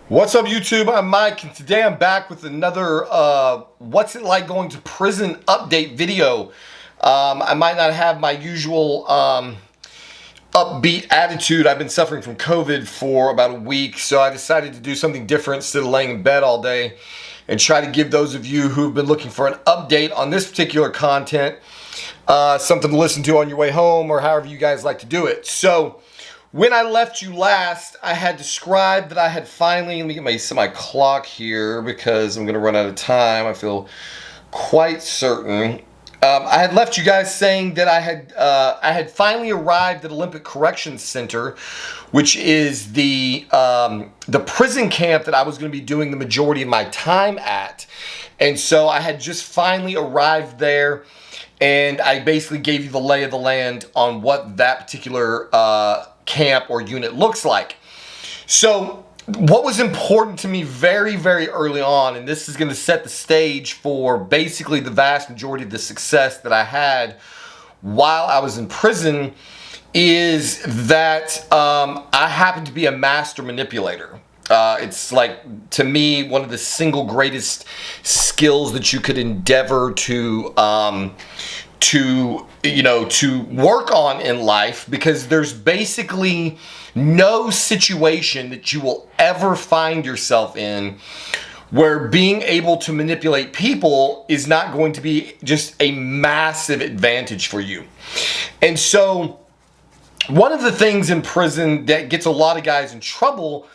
What's up, YouTube? I'm Mike, and today I'm back with another what's it like going to prison update video. I might not have my usual upbeat attitude. I've been suffering from COVID for about a week, so I decided to do something different instead of laying in bed all day and try to give those of you who've been looking for an update on this particular content something to listen to on your way home, or however you guys like to do it. So when I left you last, I had described that I had finally, let me get my clock here because I'm going to run out of time. I feel quite certain. I had left you guys saying that I had finally arrived at Olympic Corrections Center, which is the prison camp that I was going to be doing the majority of my time at. And so I had just finally arrived there, and I basically gave you the lay of the land on what that particular camp or unit looks like. So what was important to me very, very early on, and this is going to set the stage for basically the vast majority of the success that I had while I was in prison, is that I happen to be a master manipulator. It's like, to me, one of the single greatest skills that you could endeavor to work on in life, because there's basically no situation that you will ever find yourself in where being able to manipulate people is not going to be just a massive advantage for you. And so one of the things in prison that gets a lot of guys in trouble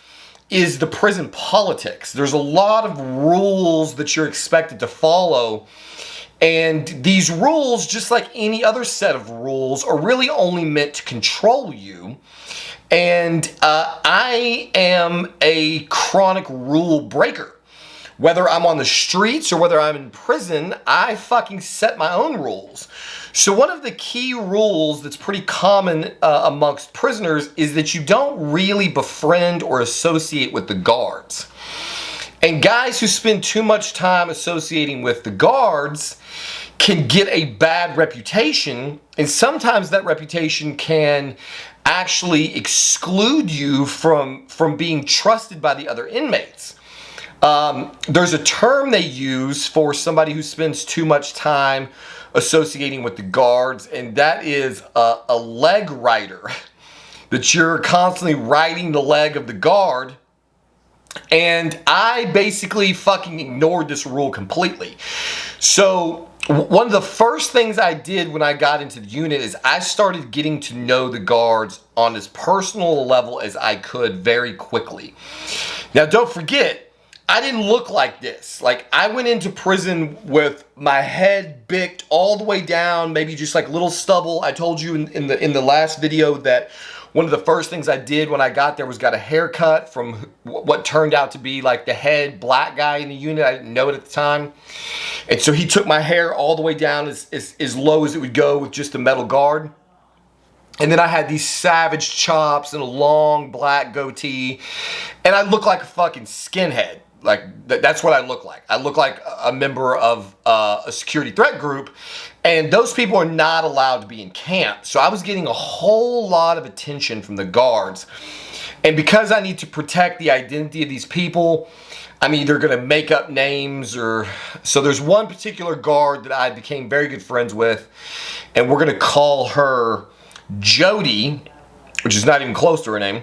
is the prison politics. There's a lot of rules that you're expected to follow. And these rules, just like any other set of rules, are really only meant to control you. And I am a chronic rule breaker. Whether I'm on the streets or whether I'm in prison, I fucking set my own rules. So one of the key rules that's pretty common amongst prisoners is that you don't really befriend or associate with the guards. And guys who spend too much time associating with the guards can get a bad reputation, and sometimes that reputation can actually exclude you from being trusted by the other inmates. There's a term they use for somebody who spends too much time associating with the guards, and that is a leg rider. That you're constantly riding the leg of the guard. And I basically fucking ignored this rule completely. So one of the first things I did when I got into the unit is I started getting to know the guards on as personal a level as I could very quickly. Now, don't forget, I didn't look like this. Like, I went into prison with my head bicked all the way down, maybe just like little stubble. I told you in the last video that one of the first things I did when I got there was got a haircut from what turned out to be like the head black guy in the unit. I didn't know it at the time. And so he took my hair all the way down as low as it would go with just a metal guard. And then I had these savage chops and a long black goatee. And I looked like a fucking skinhead. Like, that's what I look like. I look like a member of a security threat group, and those people are not allowed to be in camp. So I was getting a whole lot of attention from the guards. And because I need to protect the identity of these people, I'm either going to make up names or... So there's one particular guard that I became very good friends with, and we're going to call her Jody, which is not even close to her name.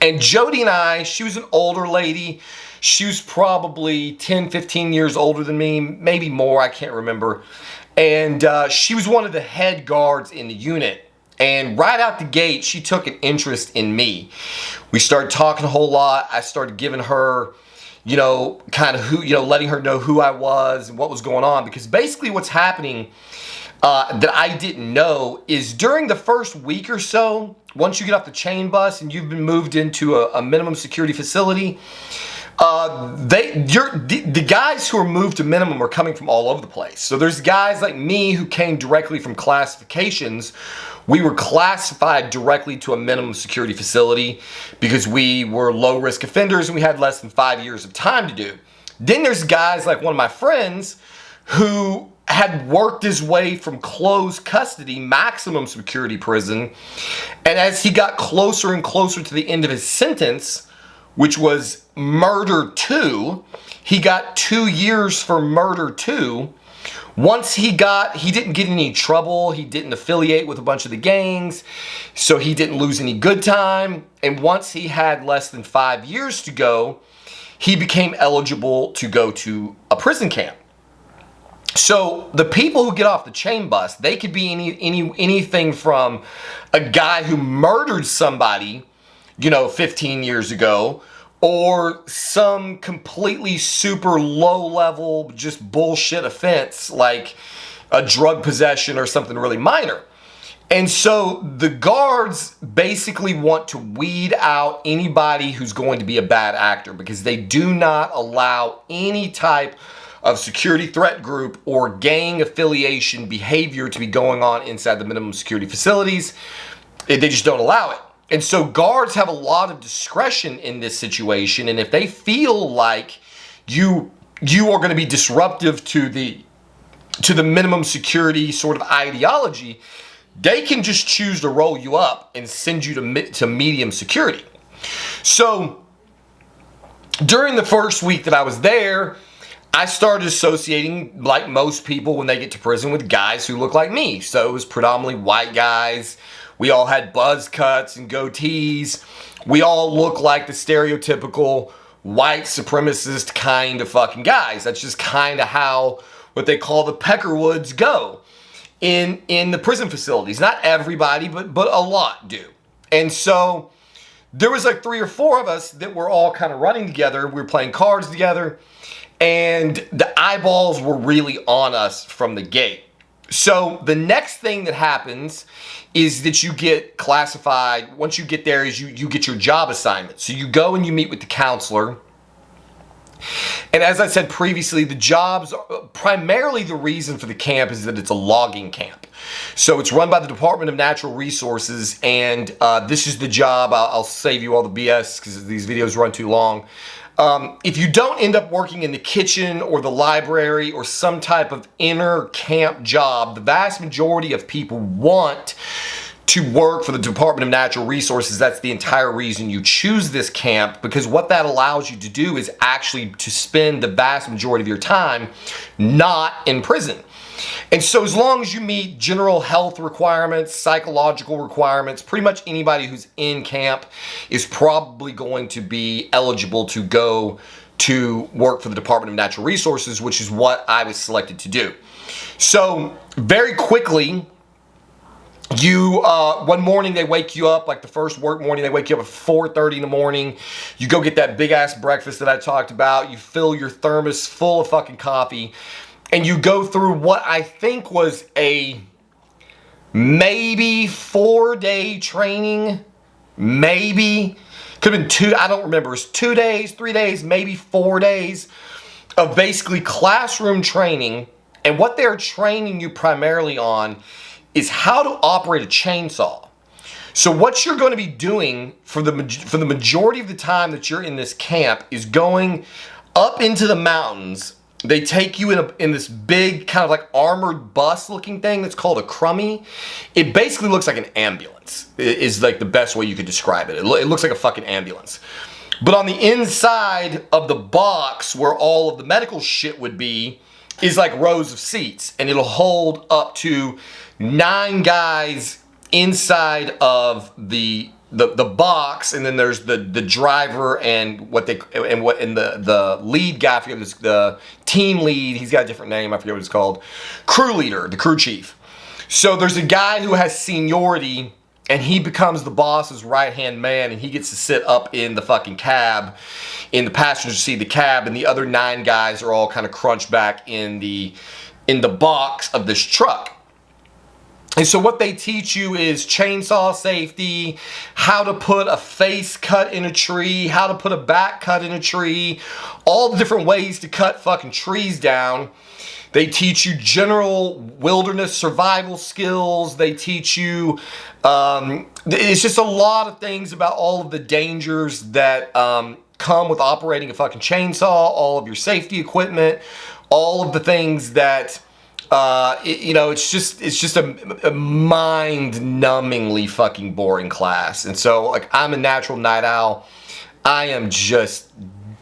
And Jody and I, she was an older lady. She was probably 10, 15 years older than me, maybe more, I can't remember. And she was one of the head guards in the unit. And right out the gate, she took an interest in me. We started talking a whole lot. I started giving her, kind of letting her know who I was and what was going on. Because basically what's happening that I didn't know is during the first week or so, once you get off the chain bus and you've been moved into a minimum security facility, the guys who are moved to minimum are coming from all over the place. So there's guys like me who came directly from classifications. We were classified directly to a minimum security facility because we were low risk offenders and we had less than 5 years of time to do. Then there's guys like one of my friends who had worked his way from closed custody, maximum security prison, and as he got closer and closer to the end of his sentence, which was Murder 2. He got 2 years for Murder 2. Once he didn't get in any trouble. He didn't affiliate with a bunch of the gangs, so he didn't lose any good time. And once he had less than 5 years to go, he became eligible to go to a prison camp. So the people who get off the chain bus, they could be anything from a guy who murdered somebody, 15 years ago, or some completely super low level, just bullshit offense like a drug possession or something really minor. And so the guards basically want to weed out anybody who's going to be a bad actor, because they do not allow any type of security threat group or gang affiliation behavior to be going on inside the minimum security facilities. They just don't allow it. And so guards have a lot of discretion in this situation, and if they feel like you are going to be disruptive to the minimum security sort of ideology, they can just choose to roll you up and send you to medium security. So during the first week that I was there, I started associating, like most people when they get to prison, with guys who look like me. So it was predominantly white guys. We all had buzz cuts and goatees. We all look like the stereotypical white supremacist kind of fucking guys. That's just kind of how what they call the Peckerwoods go in the prison facilities. Not everybody, but a lot do. And so there was like 3 or 4 of us that were all kind of running together. We were playing cards together, and the eyeballs were really on us from the gate. So the next thing that happens is that you get classified. Once you get there, is you get your job assignment. So you go and you meet with the counselor. And as I said previously, the jobs, primarily the reason for the camp is that it's a logging camp. So it's run by the Department of Natural Resources, and this is the job. I'll save you all the BS because these videos run too long. If you don't end up working in the kitchen or the library or some type of inner camp job, the vast majority of people want to work for the Department of Natural Resources. That's the entire reason you choose this camp, because what that allows you to do is actually to spend the vast majority of your time not in prison. And so as long as you meet general health requirements, psychological requirements, pretty much anybody who's in camp is probably going to be eligible to go to work for the Department of Natural Resources, which is what I was selected to do. So very quickly, one morning they wake you up, like the first work morning, they wake you up at 4:30 in the morning. You go get that big ass breakfast that I talked about. You fill your thermos full of fucking coffee. And you go through what I think was a maybe 4-day training, maybe. Could have been 2, I don't remember. It's 2 days, 3 days, maybe 4 days of basically classroom training. And what they're training you primarily on is how to operate a chainsaw. So what you're going to be doing for the majority of the time that you're in this camp is going up into the mountains. They take you in this big kind of like armored bus looking thing that's called a crummy. It basically looks like an ambulance, is like the best way you could describe it. It looks like a fucking ambulance. But on the inside of the box where all of the medical shit would be is like rows of seats, and it'll hold up to 9 guys inside of the box, and then there's the driver and the lead guy. I forget this, the team lead. He's got a different name. I forget what it's called. Crew leader, the crew chief. So there's a guy who has seniority, and he becomes the boss's right-hand man, and he gets to sit up in the fucking cab, in the passenger seat of the cab, and the other 9 guys are all kind of crunched back in the box of this truck. And so what they teach you is chainsaw safety, how to put a face cut in a tree, how to put a back cut in a tree, all the different ways to cut fucking trees down. They teach you general wilderness survival skills. They teach you, it's just a lot of things about all of the dangers that come with operating a fucking chainsaw, all of your safety equipment, all of the things that it's just a mind-numbingly fucking boring class. And so, like, I'm a natural night owl. I am just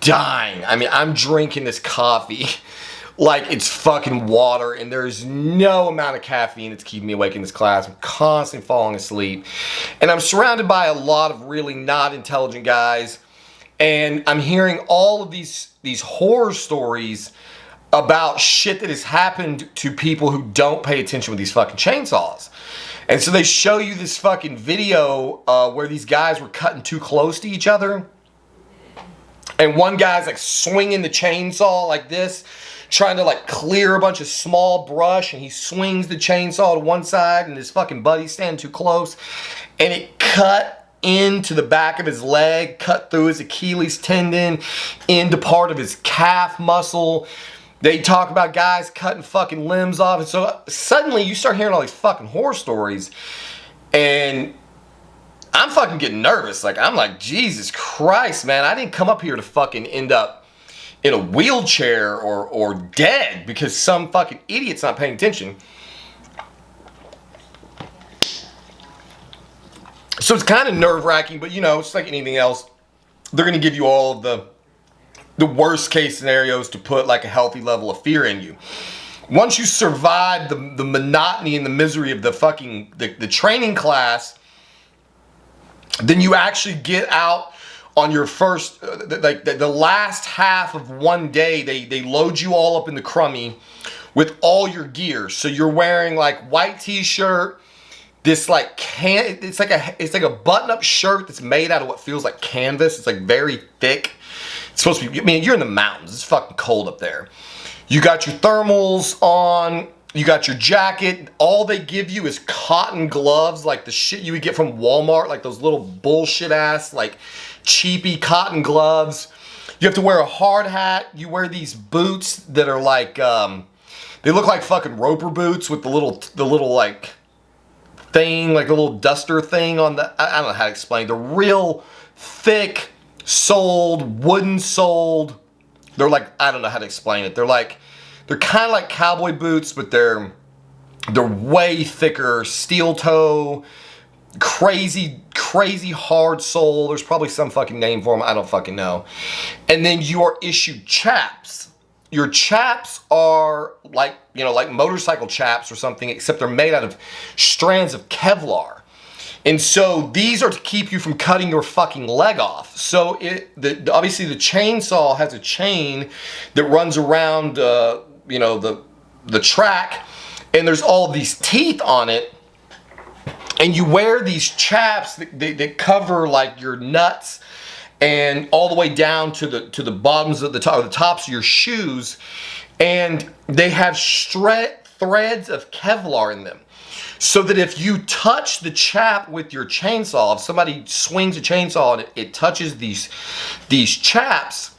dying. I mean, I'm drinking this coffee like it's fucking water, and there's no amount of caffeine that's keeping me awake in this class. I'm constantly falling asleep, and I'm surrounded by a lot of really not intelligent guys, and I'm hearing all of these horror stories about shit that has happened to people who don't pay attention with these fucking chainsaws. And so they show you this fucking video where these guys were cutting too close to each other, and one guy's like swinging the chainsaw like this, trying to like clear a bunch of small brush, and he swings the chainsaw to one side, and his fucking buddy's standing too close, and it cut into the back of his leg, cut through his Achilles tendon, into part of his calf muscle. They talk about guys cutting fucking limbs off, and so suddenly you start hearing all these fucking horror stories, and I'm fucking getting nervous. Like, I'm like, Jesus Christ, man, I didn't come up here to fucking end up in a wheelchair or dead because some fucking idiot's not paying attention. So it's kind of nerve-wracking, but you know, it's like anything else. They're going to give you all of the worst case scenarios to put like a healthy level of fear in you. Once you survive the monotony and the misery of the fucking the training class, then you actually get out on your first, the last half of one day, they load you all up in the crummy with all your gear. So you're wearing like white t-shirt, this like it's like a button-up shirt that's made out of what feels like canvas. It's like very thick. It's supposed to be, I mean, you're in the mountains. It's fucking cold up there. You got your thermals on. You got your jacket. All they give you is cotton gloves, like the shit you would get from Walmart, like those little bullshit ass, like cheapy cotton gloves. You have to wear a hard hat. You wear these boots that are like, they look like fucking roper boots with the little like thing, like a little duster thing on the, I don't know how to explain. They're real thick soled, wooden soled. They're like, I don't know how to explain it. They're kind of like cowboy boots, but they're way thicker, steel toe, crazy hard sole. There's probably some fucking name for them. I don't fucking know. And then you are issued chaps. Your chaps are like, you know, like motorcycle chaps or something, except they're made out of strands of Kevlar. And so these are to keep you from cutting your fucking leg off. So obviously the chainsaw has a chain that runs around, you know, the track, and there's all these teeth on it, and you wear these chaps that cover like your nuts and all the way down to the bottoms of the tops of your shoes, and they have threads of Kevlar in them. So that if you touch the chap with your chainsaw, if somebody swings a chainsaw and it touches these chaps,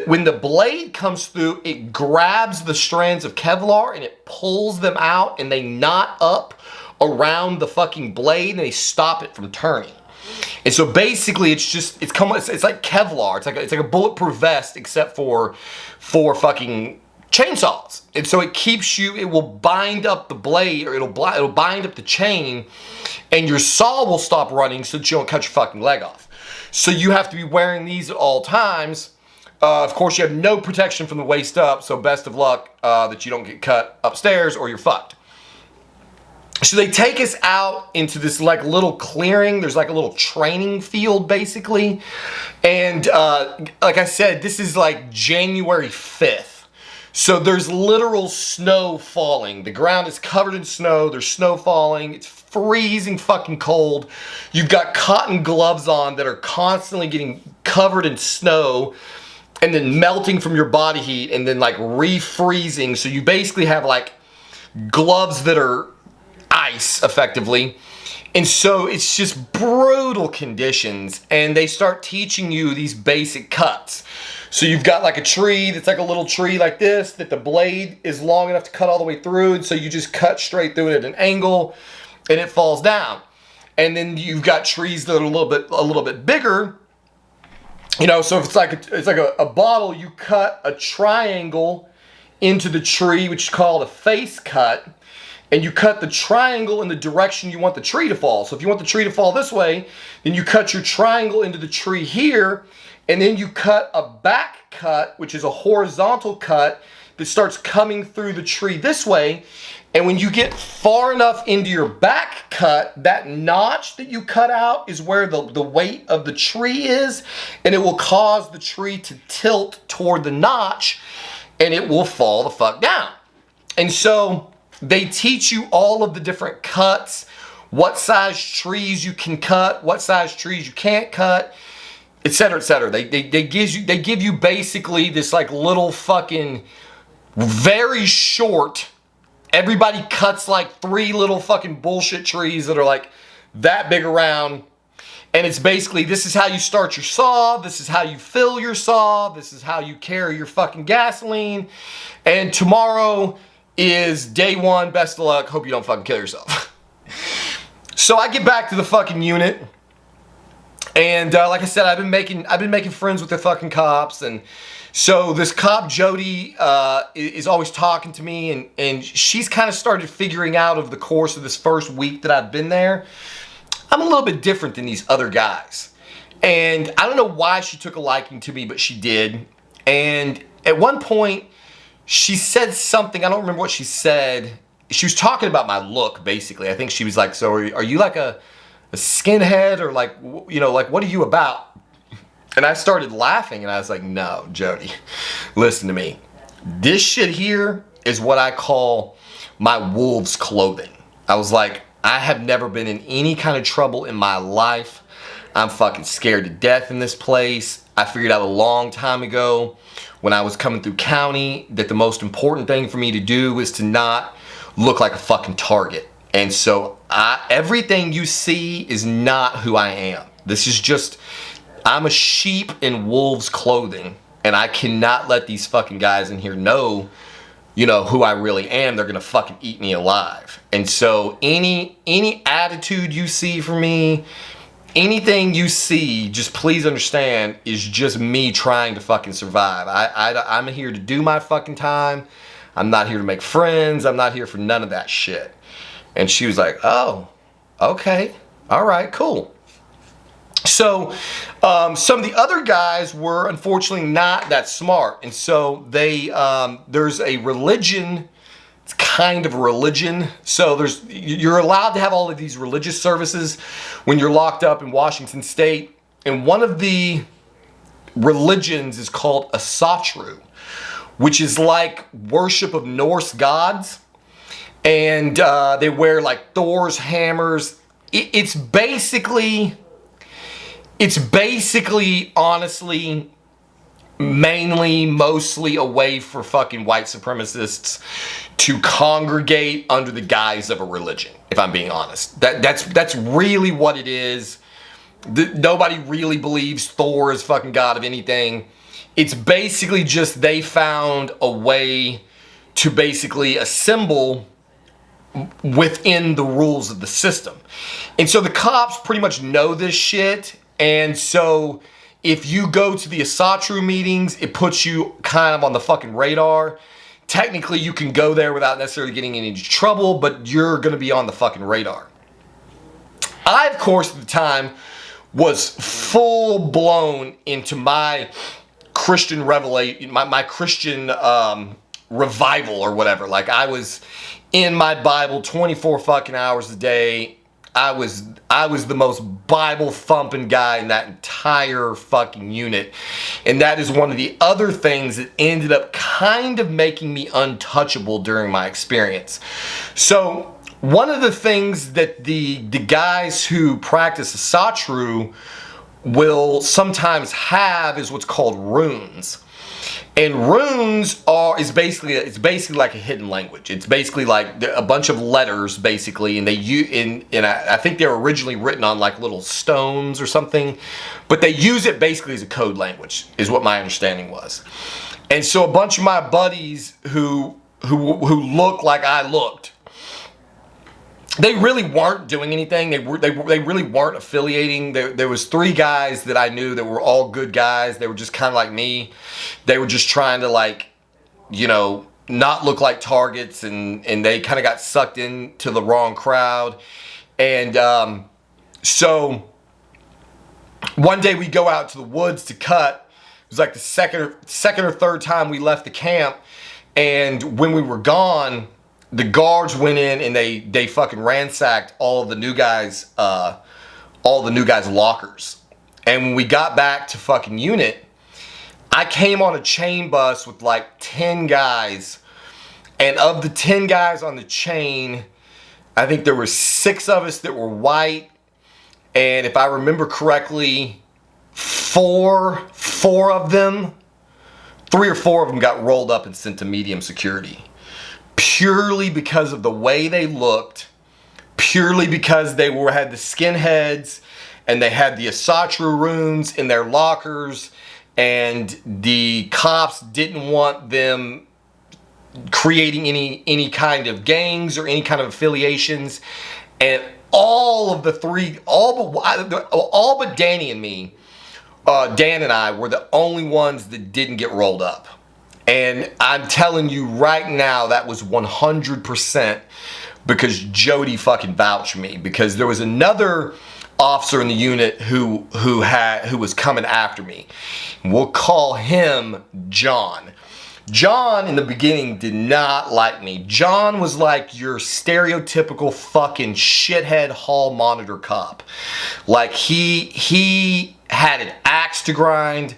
when the blade comes through, it grabs the strands of Kevlar and it pulls them out, and they knot up around the fucking blade and they stop it from turning. And so basically it's like Kevlar. It's like a bulletproof vest except for fucking chainsaws. And so it keeps you, it will bind up the blade, or it'll bind up the chain, and your saw will stop running so that you don't cut your fucking leg off. So you have to be wearing these at all times. Of course, you have no protection from the waist up, so best of luck that you don't get cut upstairs or you're fucked. So they take us out into this like little clearing. There's like a little training field basically. And like I said, this is like January 5th. So there's literal snow falling. The ground is covered in snow. There's snow falling. It's freezing fucking cold. You've got cotton gloves on that are constantly getting covered in snow and then melting from your body heat and then like refreezing. So you basically have like gloves that are ice effectively. And so it's just brutal conditions, and they start teaching you these basic cuts. So you've got like a tree that's like a little tree like this, that the blade is long enough to cut all the way through, and so you just cut straight through it at an angle and it falls down. And then you've got trees that are a little bit bigger. You know, so if it's like a bottle, you cut a triangle into the tree, which is called a face cut. and you cut the triangle in the direction you want the tree to fall. So if you want the tree to fall this way, then you cut your triangle into the tree here, and then you cut a back cut, which is a horizontal cut that starts coming through the tree this way. And when you get far enough into your back cut, that notch that you cut out is where the weight of the tree is, and it will cause the tree to tilt toward the notch, and it will fall the fuck down. And so they teach you all of the different cuts, what size trees you can cut, what size trees you can't cut, etc., etc. They give you basically this like little fucking very short. Everybody cuts like 3 little fucking bullshit trees that are like that big around. And it's basically, this is how you start your saw, this is how you fill your saw, this is how you carry your fucking gasoline. And tomorrow is day 1, best of luck, hope you don't fucking kill yourself. So I get back to the fucking unit. And like I said, I've been making friends with the fucking cops, and so this cop Jody is always talking to me, and she's kind of started figuring out over the course of this first week that I've been there, I'm a little bit different than these other guys. And I don't know why she took a liking to me, but she did. And at one point, she said something, I don't remember what she said. She was talking about my look, basically. I think she was like, so are you like a skinhead, or like, you know, like, what are you about? And I started laughing, and I was like, no, Jody, listen to me. This shit here is what I call my wolf's clothing. I was like, I have never been in any kind of trouble in my life. I'm fucking scared to death in this place. I figured out a long time ago when I was coming through county that the most important thing for me to do is to not look like a fucking target. And so everything you see is not who I am. This is just, I'm a sheep in wolves clothing, and I cannot let these fucking guys in here know, you know, who I really am. They're gonna fucking eat me alive. And so any attitude you see from me, anything you see, just please understand, is just me trying to fucking survive. I'm here to do my fucking time. I'm not here to make friends. I'm not here for none of that shit. And she was like, oh, okay, all right, cool. So some of the other guys were unfortunately not that smart. And so there's a religion, it's kind of a religion. So you're allowed to have all of these religious services when you're locked up in Washington State. And one of the religions is called Asatru, which is like worship of Norse gods. And they wear like Thor's hammers. It's basically, honestly, mostly a way for fucking white supremacists to congregate under the guise of a religion, if I'm being honest. That's really what it is. Nobody really believes Thor is fucking god of anything. It's basically just they found a way to basically assemble within the rules of the system. And so the cops pretty much know this shit. And so if you go to the Asatru meetings, it puts you kind of on the fucking radar. Technically, you can go there without necessarily getting in any trouble, but you're going to be on the fucking radar. I, of course, at the time was full blown into my Christian revelation, my Christian revival or whatever. Like, I was in my Bible 24 fucking hours a day. I was the most Bible thumping guy in that entire fucking unit. And that is one of the other things that ended up kind of making me untouchable during my experience. So one of the things that the guys who practice Asatru will sometimes have is what's called runes. And runes it's basically like a hidden language. It's basically like a bunch of letters, basically, and I think they were originally written on like little stones or something, but they use it basically as a code language, is what my understanding was. And so a bunch of my buddies who look like I looked, they really weren't doing anything. They really weren't affiliating. There was 3 guys that I knew that were all good guys. They were just kind of like me. They were just trying to, like, you know, not look like targets, and they kind of got sucked into the wrong crowd. And so one day we go out to the woods to cut. It was like the second or third time we left the camp, and when we were gone, the guards went in and they fucking ransacked all the new guys' lockers. And when we got back to fucking unit, I came on a chain bus with like 10 guys, and of the 10 guys on the chain, I think there were 6 of us that were white, and if I remember correctly, 3 or 4 of them got rolled up and sent to medium security. Purely because of the way they looked, purely because they had the skinheads, and they had the Asatru runes in their lockers, and the cops didn't want them creating any kind of gangs or any kind of affiliations. And all but Danny and me, Dan and I were the only ones that didn't get rolled up. And I'm telling you right now, that was 100% because Jody fucking vouched me, because there was another officer in the unit who was coming after me. We'll call him John. John in the beginning did not like me. John was like your stereotypical fucking shithead hall monitor cop. Like he had an axe to grind.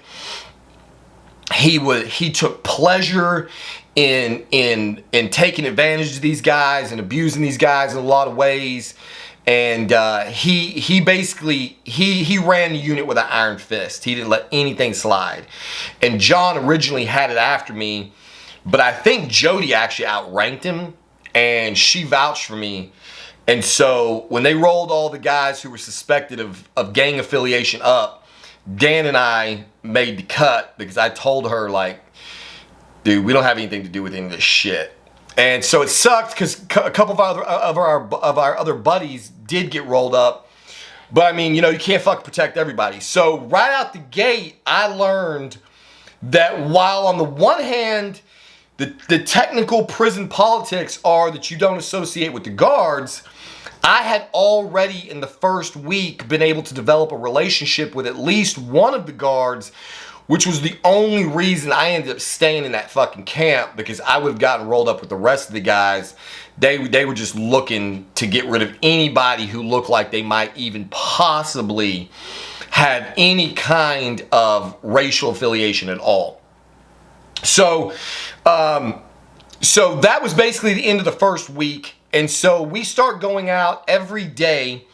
He took pleasure in taking advantage of these guys and abusing these guys in a lot of ways. And he basically ran the unit with an iron fist. He didn't let anything slide. And John originally had it after me, but I think Jody actually outranked him, and she vouched for me. And so when they rolled all the guys who were suspected of gang affiliation up, Dan and I made the cut because I told her, like, dude, we don't have anything to do with any of this shit. And so it sucked because a couple of our other buddies did get rolled up. But I mean, you can't fucking protect everybody. So right out the gate, I learned that while on the one hand, the technical prison politics are that you don't associate with the guards, I had already in the first week been able to develop a relationship with at least one of the guards, which was the only reason I ended up staying in that fucking camp, because I would have gotten rolled up with the rest of the guys. They were just looking to get rid of anybody who looked like they might even possibly have any kind of racial affiliation at all. So that was basically the end of the first week. And so we start going out every day,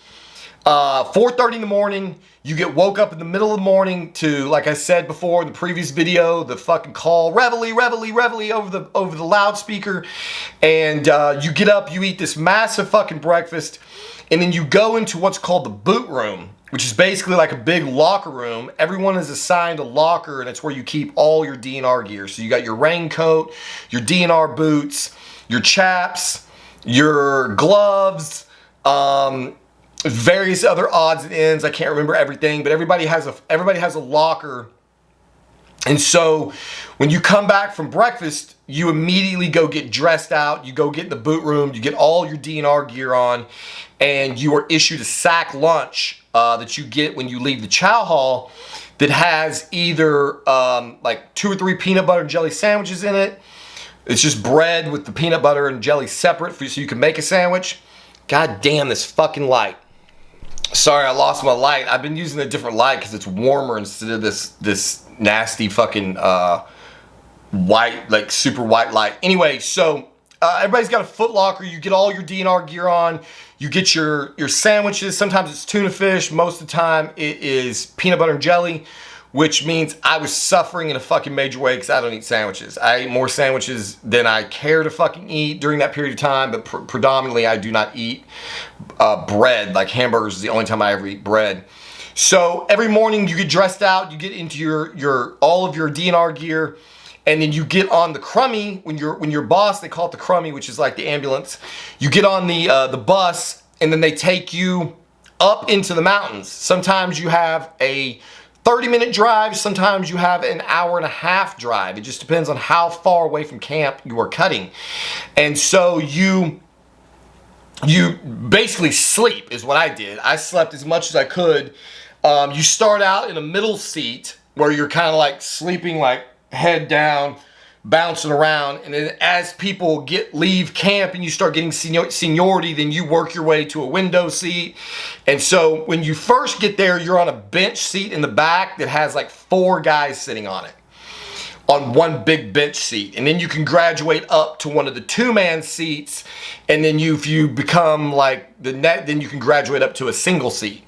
4:30 in the morning. You get woke up in the middle of the morning to, like I said before in the previous video, the fucking call, reveille, reveille, reveille over the loudspeaker. And you get up, you eat this massive fucking breakfast, and then you go into what's called the boot room, which is basically like a big locker room. Everyone is assigned a locker, and it's where you keep all your DNR gear. So you got your raincoat, your DNR boots, your chaps, your gloves, various other odds and ends. I can't remember everything, but everybody has a locker. And so when you come back from breakfast, you immediately go get dressed out. You go get in the boot room. You get all your DNR gear on, and you are issued a sack lunch that you get when you leave the chow hall that has either like 2 or 3 peanut butter and jelly sandwiches in it. It's just bread with the peanut butter and jelly separate so you can make a sandwich. God damn, this fucking light. Sorry, I lost my light. I've been using a different light because it's warmer instead of this nasty fucking white, like super white light. Anyway, so everybody's got a Foot Locker. You get all your DNR gear on. You get your sandwiches. Sometimes it's tuna fish. Most of the time it is peanut butter and jelly, which means I was suffering in a fucking major way because I don't eat sandwiches. I ate more sandwiches than I care to fucking eat during that period of time, but predominantly I do not eat bread. Like hamburgers is the only time I ever eat bread. So every morning you get dressed out, you get into your all of your DNR gear, and then you get on the crummy. When your boss, they call it the crummy, which is like the ambulance. You get on the bus, and then they take you up into the mountains. Sometimes you have a 30-minute drive. Sometimes you have an hour and a half drive. It just depends on how far away from camp you are cutting. And so you basically sleep is what I did. I slept as much as I could. You start out in a middle seat where you're kind of like sleeping, like head down, bouncing around, and then as people leave camp and you start getting seniority, then you work your way to a window seat. And so when you first get there, you're on a bench seat in the back that has like 4 guys sitting on it, on one big bench seat. And then you can graduate up to one of the 2-man seats, and then if you become like then you can graduate up to a single seat.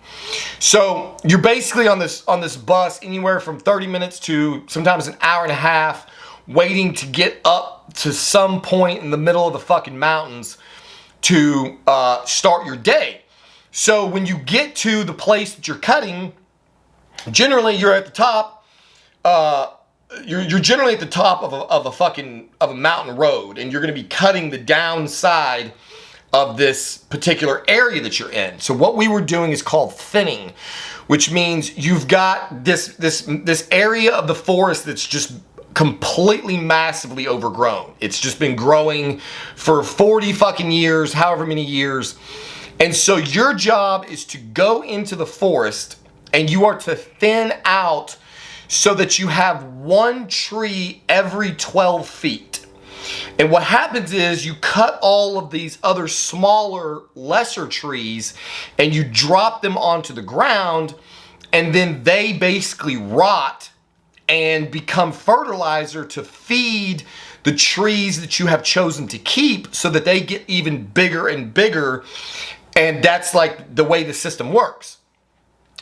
So you're basically on this bus anywhere from 30 minutes to sometimes an hour and a half, waiting to get up to some point in the middle of the fucking mountains to start your day. So when you get to the place that you're cutting, generally you're at the top. You're generally at the top of a mountain road, and you're going to be cutting the downside of this particular area that you're in. So what we were doing is called thinning, which means you've got this area of the forest that's just completely massively overgrown. It's just been growing for 40 fucking years, however many years. And so your job is to go into the forest and you are to thin out so that you have 1 tree every 12 feet. And what happens is you cut all of these other smaller, lesser trees and you drop them onto the ground, and then they basically rot and become fertilizer to feed the trees that you have chosen to keep so that they get even bigger and bigger. And that's like the way the system works.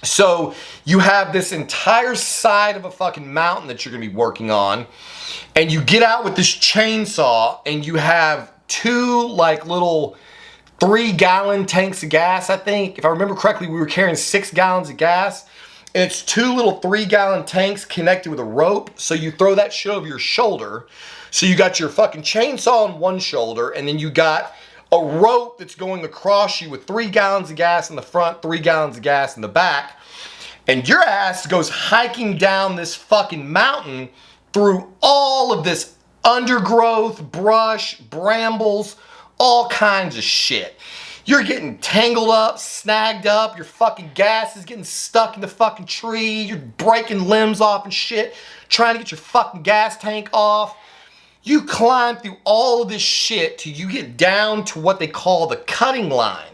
So you have this entire side of a fucking mountain that you're gonna be working on, and you get out with this chainsaw and you have 2 like little 3-gallon tanks of gas, I think. If I remember correctly, we were carrying 6 gallons of gas. And it's 2 little 3-gallon tanks connected with a rope. So you throw that shit over your shoulder. So you got your fucking chainsaw on one shoulder, and then you got a rope that's going across you with 3 gallons of gas in the front, 3 gallons of gas in the back. And your ass goes hiking down this fucking mountain through all of this undergrowth, brush, brambles, all kinds of shit. You're getting tangled up, snagged up, your fucking gas is getting stuck in the fucking tree, you're breaking limbs off and shit, trying to get your fucking gas tank off. You climb through all of this shit till you get down to what they call the cutting line.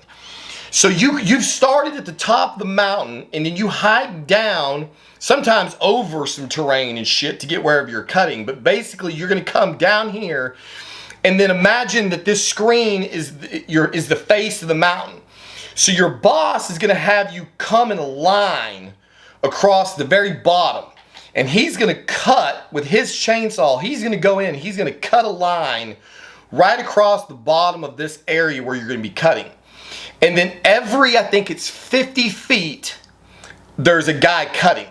So you've started at the top of the mountain, and then you hike down, sometimes over some terrain and shit to get wherever you're cutting. But basically you're gonna come down here, and then imagine that this screen is the face of the mountain. So your boss is gonna have you come in a line across the very bottom. And he's gonna cut with his chainsaw, he's gonna go in, he's gonna cut a line right across the bottom of this area where you're gonna be cutting. And then every, I think it's 50 feet, there's a guy cutting.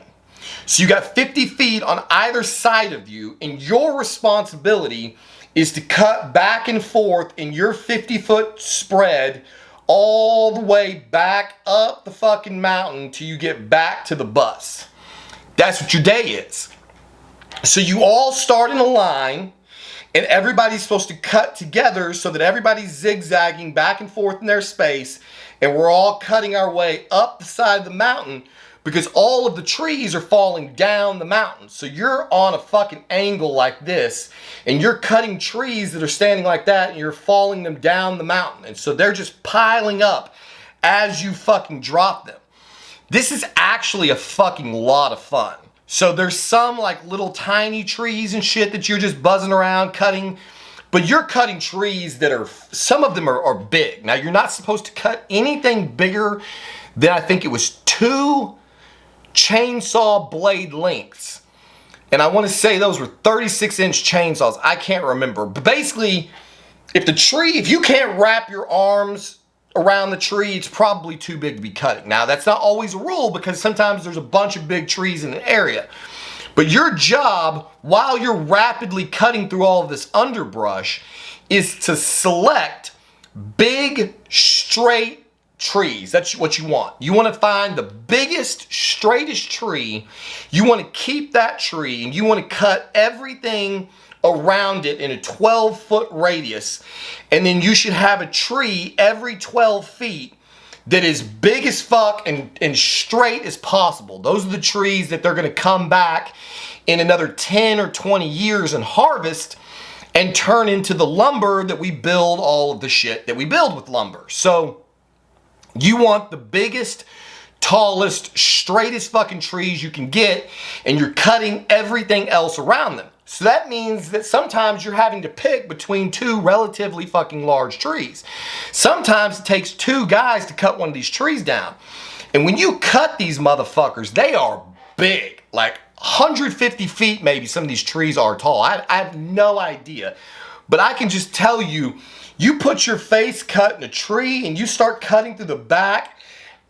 So you got 50 feet on either side of you, and your responsibility is to cut back and forth in your 50-foot spread all the way back up the fucking mountain till you get back to the bus. That's what your day is. So you all start in a line, and everybody's supposed to cut together so that everybody's zigzagging back and forth in their space, and we're all cutting our way up the side of the mountain because all of the trees are falling down the mountain. So you're on a fucking angle like this, and you're cutting trees that are standing like that, and you're falling them down the mountain. And so they're just piling up as you fucking drop them. This is actually a fucking lot of fun. So there's some like little tiny trees and shit that you're just buzzing around cutting, but you're cutting trees that are, some of them are big. Now you're not supposed to cut anything bigger than, I think it was 2 chainsaw blade lengths. And I want to say those were 36-inch chainsaws. I can't remember. But basically, if you can't wrap your arms around the tree, it's probably too big to be cutting. Now, that's not always a rule because sometimes there's a bunch of big trees in an area. But your job, while you're rapidly cutting through all of this underbrush, is to select big, straight trees. That's what you want. You want to find the biggest, straightest tree. You want to keep that tree, and you want to cut everything around it in a 12-foot radius. And then you should have a tree every 12 feet that is big as fuck and straight as possible. Those are the trees that they're going to come back in another 10 or 20 years and harvest and turn into the lumber that we build all of the shit that we build with lumber. So you want the biggest, tallest, straightest fucking trees you can get, and you're cutting everything else around them. So that means that sometimes you're having to pick between two relatively fucking large trees. Sometimes it takes two guys to cut one of these trees down. And when you cut these motherfuckers, they are big, like 150 feet maybe some of these trees are tall. I have no idea. But I can just tell you, you put your face cut in a tree and you start cutting through the back,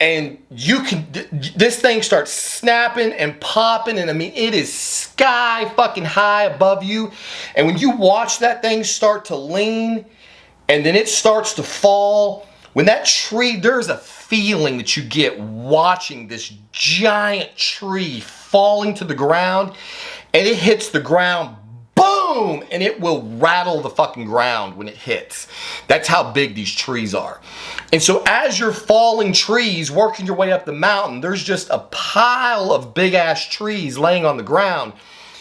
and this thing starts snapping and popping, and I mean, it is sky fucking high above you. And when you watch that thing start to lean and then it starts to fall, when that tree, there's a feeling that you get watching this giant tree falling to the ground, and it hits the ground, boom, and it will rattle the fucking ground when it hits. That's how big these trees are. And so as you're falling trees, working your way up the mountain, there's just a pile of big ass trees laying on the ground.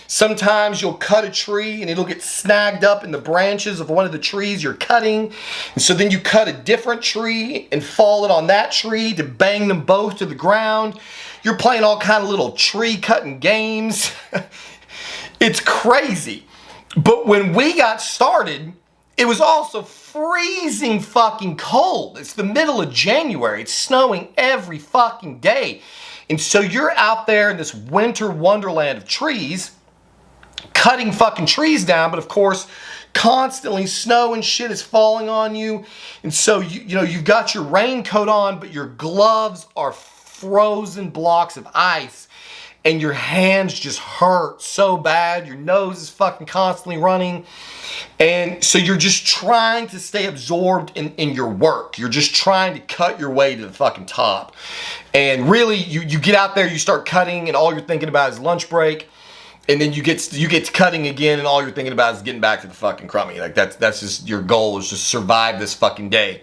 Sometimes you'll cut a tree and it'll get snagged up in the branches of one of the trees you're cutting. And so then you cut a different tree and fall it on that tree to bang them both to the ground. You're playing all kind of little tree cutting games. It's crazy. But when we got started, it was also freezing fucking cold. It's the middle of January. It's snowing every fucking day. And so you're out there in this winter wonderland of trees, cutting fucking trees down, but of course, constantly snow and shit is falling on you. And so, you know, you've got your raincoat on, but your gloves are frozen blocks of ice. And your hands just hurt so bad. Your nose is fucking constantly running. And so you're just trying to stay absorbed in your work. You're just trying to cut your way to the fucking top. And really, you get out there, you start cutting, and all you're thinking about is lunch break. And then you get to cutting again, and all you're thinking about is getting back to the fucking crummy. Like that's just your goal, is just survive this fucking day.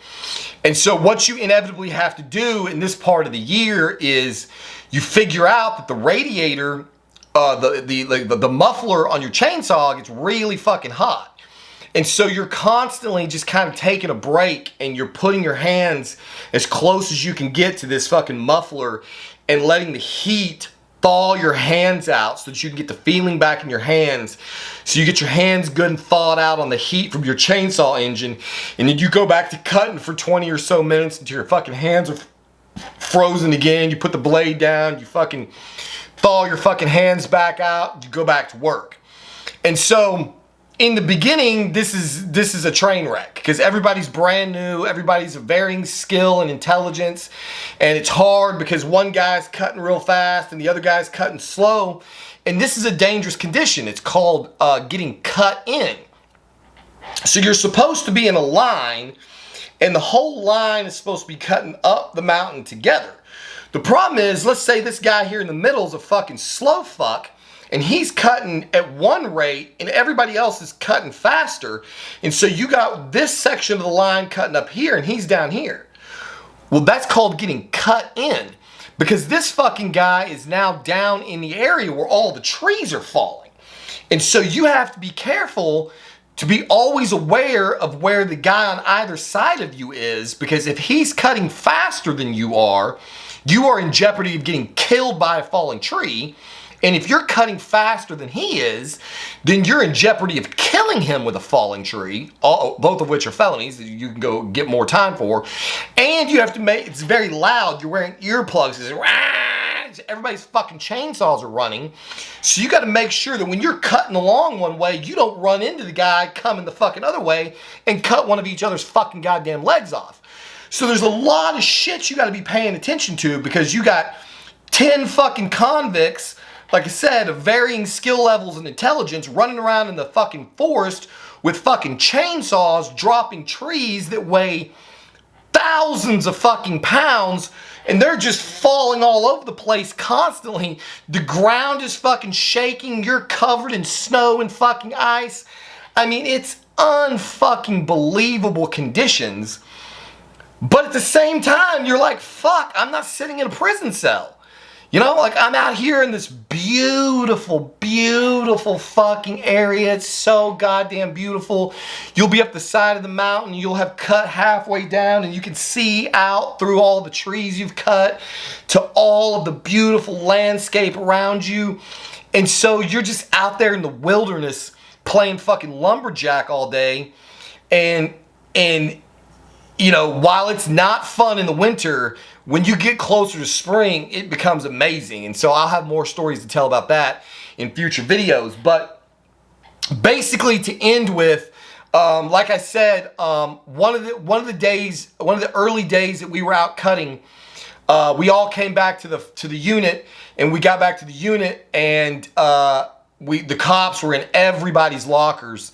And so what you inevitably have to do in this part of the year is you figure out that the radiator, the muffler on your chainsaw gets really fucking hot. And so you're constantly just kind of taking a break, and you're putting your hands as close as you can get to this fucking muffler and letting the heat thaw your hands out so that you can get the feeling back in your hands. So you get your hands good and thawed out on the heat from your chainsaw engine, and then you go back to cutting for 20 or so minutes until your fucking hands are frozen again. You put the blade down, you fucking thaw your fucking hands back out, you go back to work. And so in the beginning, this is a train wreck, because everybody's brand new, everybody's of varying skill and intelligence, and it's hard because one guy's cutting real fast and the other guy's cutting slow, and this is a dangerous condition. It's called getting cut in. So you're supposed to be in a line, and the whole line is supposed to be cutting up the mountain together. The problem is, let's say this guy here in the middle is a fucking slow fuck, and he's cutting at one rate, and everybody else is cutting faster. And so you got this section of the line cutting up here, and he's down here. Well, that's called getting cut in, because this fucking guy is now down in the area where all the trees are falling. And so you have to be careful to be always aware of where the guy on either side of you is, because if he's cutting faster than you are in jeopardy of getting killed by a falling tree. And if you're cutting faster than he is, then you're in jeopardy of killing him with a falling tree, both of which are felonies that you can go get more time for. And you have to it's very loud. You're wearing earplugs. Everybody's fucking chainsaws are running. So you got to make sure that when you're cutting along one way, you don't run into the guy coming the fucking other way and cut one of each other's fucking goddamn legs off. So there's a lot of shit you got to be paying attention to, because you got 10 fucking convicts, like I said, of varying skill levels and intelligence, running around in the fucking forest with fucking chainsaws, dropping trees that weigh thousands of fucking pounds, and they're just falling all over the place constantly. The ground is fucking shaking. You're covered in snow and fucking ice. I mean, it's unfucking believable conditions. But at the same time, you're like, fuck, I'm not sitting in a prison cell. You know, like, I'm out here in this beautiful, beautiful fucking area. It's so goddamn beautiful. You'll be up the side of the mountain. You'll have cut halfway down, and you can see out through all the trees you've cut to all of the beautiful landscape around you. And so you're just out there in the wilderness playing fucking lumberjack all day. And you know, while it's not fun in the winter, when you get closer to spring, it becomes amazing. And so I'll have more stories to tell about that in future videos. But basically, to end with, like I said, one of the early days that we were out cutting, we all came back to the unit, and we got back to the unit, and the cops were in everybody's lockers,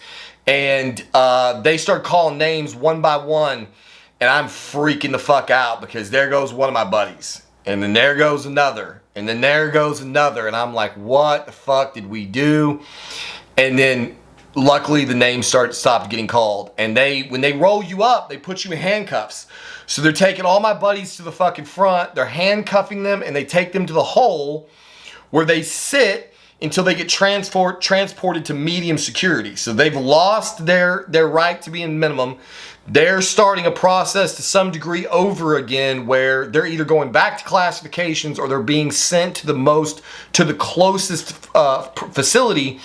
and they started calling names one by one. And I'm freaking the fuck out because there goes one of my buddies. And then there goes another. And then there goes another. And I'm like, what the fuck did we do? And then luckily the names stopped getting called. And when they roll you up, they put you in handcuffs. So they're taking all my buddies to the fucking front. They're handcuffing them, and they take them to the hole where they sit until they get transported to medium security. So they've lost their right to be in minimum. They're starting a process to some degree over again, where they're either going back to classifications or they're being sent to the closest facility,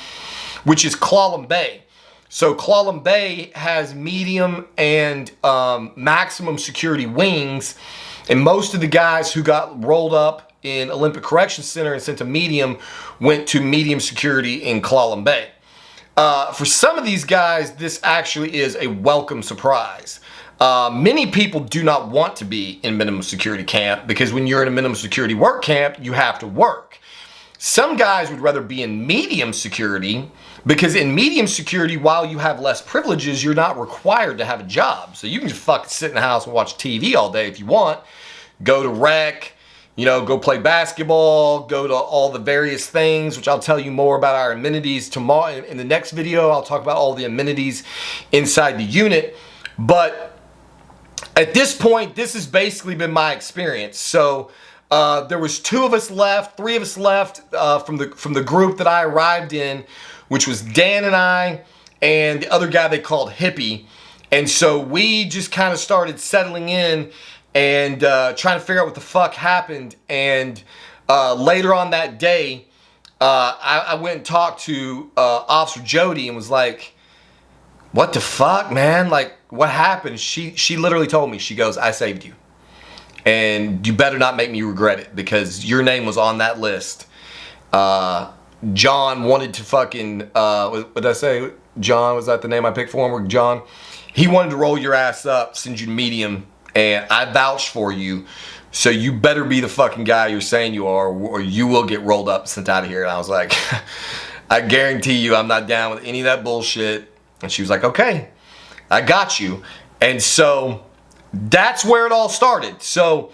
which is Clallam Bay. So Clallam Bay has medium and maximum security wings, and most of the guys who got rolled up in Olympic Correction Center and sent to medium went to medium security in Clallam Bay. For some of these guys, this actually is a welcome surprise. Many people do not want to be in minimum security camp because when you're in a minimum security work camp, you have to work. Some guys would rather be in medium security because in medium security, while you have less privileges, you're not required to have a job. So you can just fucking sit in the house and watch TV all day if you want. Go to rec. You know, go play basketball, go to all the various things, which I'll tell you more about our amenities tomorrow. In the next video, I'll talk about all the amenities inside the unit. But at this point, this has basically been my experience. So there was 3 of us left from the group that I arrived in, which was Dan and I, and the other guy they called Hippie. And so we just kind of started settling in and trying to figure out what the fuck happened. And later on that day, I went and talked to Officer Jody and was like, what the fuck, man? Like, what happened? She literally told me, she goes, I saved you. And you better not make me regret it because your name was on that list. John wanted to fucking, what did I say? John, was that the name I picked for him? Or John? He wanted to roll your ass up, send you to medium. And I vouched for you, so you better be the fucking guy you're saying you are, or you will get rolled up, sent out of here. And I was like, I guarantee you I'm not down with any of that bullshit. And she was like, okay, I got you. And so that's where it all started. So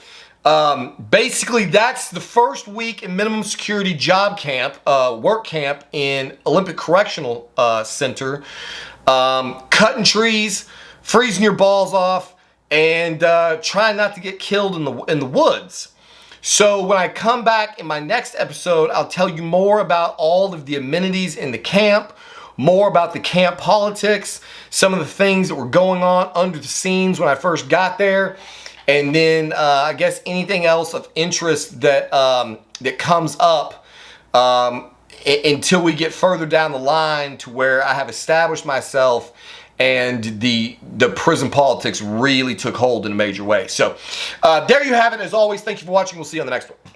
basically that's the first week in minimum security job camp, work camp in Olympic Correctional Center. Cutting trees, freezing your balls off, and trying not to get killed in the woods. So when I come back in my next episode, I'll tell you more about all of the amenities in the camp, more about the camp politics, some of the things that were going on under the scenes when I first got there, and then I guess anything else of interest that that comes up until we get further down the line to where I have established myself and the prison politics really took hold in a major way. So there you have it. As always, thank you for watching. We'll see you on the next one.